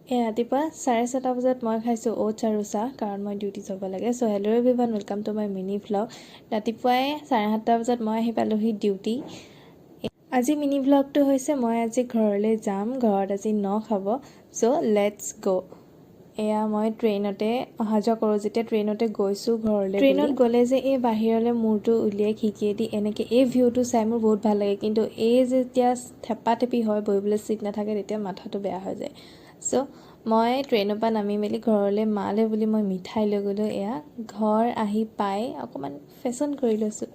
ৰাতিপুৱা 6:30 বজাত মই খাইছোঁ ওটছ আৰু চাহ কাৰণ মই ডিউটি যাব লাগে। So' hello' everyone, welcome to my mini vlog. ৰাতিপুৱাই 7:30 বজাত মই আহি পালোহি ডিউটি। আজি মিনি ভ্লগটো হৈছে মই আজি ঘৰলৈ যাম, ঘৰত আজি খাব। চ' লেটছ গ'। এয়া মই ট্ৰেইনতে অহা যোৱা কৰোঁ, যেতিয়া ট্ৰেইনতে গৈছোঁ ঘৰলৈ। ট্ৰেইনত গ'লে যে এই বাহিৰলৈ মূৰটো উলিয়াই খিকিয়েদি এনেকৈ এই ভিউটো চাই মোৰ বহুত ভাল লাগে, কিন্তু এই যেতিয়া থেপাথেপি হয়, বহিবলৈ চিট নাথাকে, তেতিয়া মাথাটো বেয়া হৈ যায়। চ' মই ট্ৰেইনৰ পৰা নামি মেলি ঘৰলৈ মালৈ বুলি মই মিঠাই লৈ গ'লোঁ। এয়া ঘৰ আহি পাই অকণমান ফেশ্বন কৰি লৈছোঁ।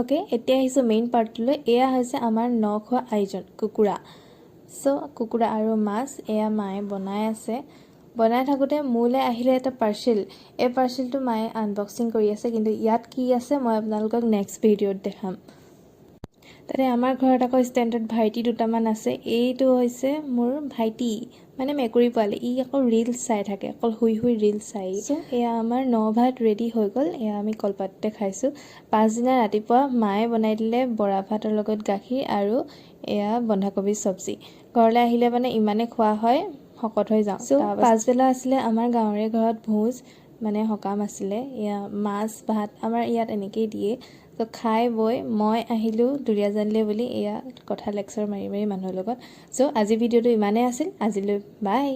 অ'কে, এতিয়া আহিছোঁ মেইন পাৰ্টলৈ। এয়া হৈছে আমাৰ খোৱা আয়োজন, কুকুৰা। চ' কুকুৰা আৰু মাছ এয়া মায়ে বনাই আছে। বনাই থাকোঁতে মোলৈ আহিলে এটা পাৰ্চেল। এই পাৰ্চেলটো মায়ে আনবক্সিং কৰি আছে, কিন্তু ইয়াত কি আছে মই আপোনালোকক নেক্সট ভিডিঅ'ত দেখাম। তাতে আমাৰ ঘৰত আকৌ ষ্টেণ্ডত ভাইটি দুটামান আছে। এইটো হৈছে মোৰ ভাইটি, মানে মেকুৰী পোৱালি। ই আকৌ ৰিলছ চাই থাকে, অকল শুই শুই ৰিলছ চাই। চ' এয়া আমাৰ ভাত ৰেডি হৈ গ'ল। এয়া আমি কলপাততে খাইছোঁ। পাছদিনা ৰাতিপুৱা মায়ে বনাই দিলে বৰা ভাতৰ লগত গাখীৰ আৰু এয়া বন্ধাকবিৰ চব্জি। ঘৰলৈ আহিলে মানে ইমানেই খোৱা হয়, শকত হৈ যাওঁ। চ' পাছবেলা আছিলে আমাৰ গাঁৱৰে ঘৰত ভোজ, মানে সকাম আছিলে। এয়া মাছ ভাত আমাৰ ইয়াত এনেকেই দিয়ে। ত' খাই বৈ মই আহিলোঁ দুলীয়াজানলৈ বুলি, এয়া কথা লেকচাৰ মাৰি মাৰি মানুহৰ লগত। চ' আজি ভিডিঅ'টো ইমানেই আছিল। আজিলৈ বাই।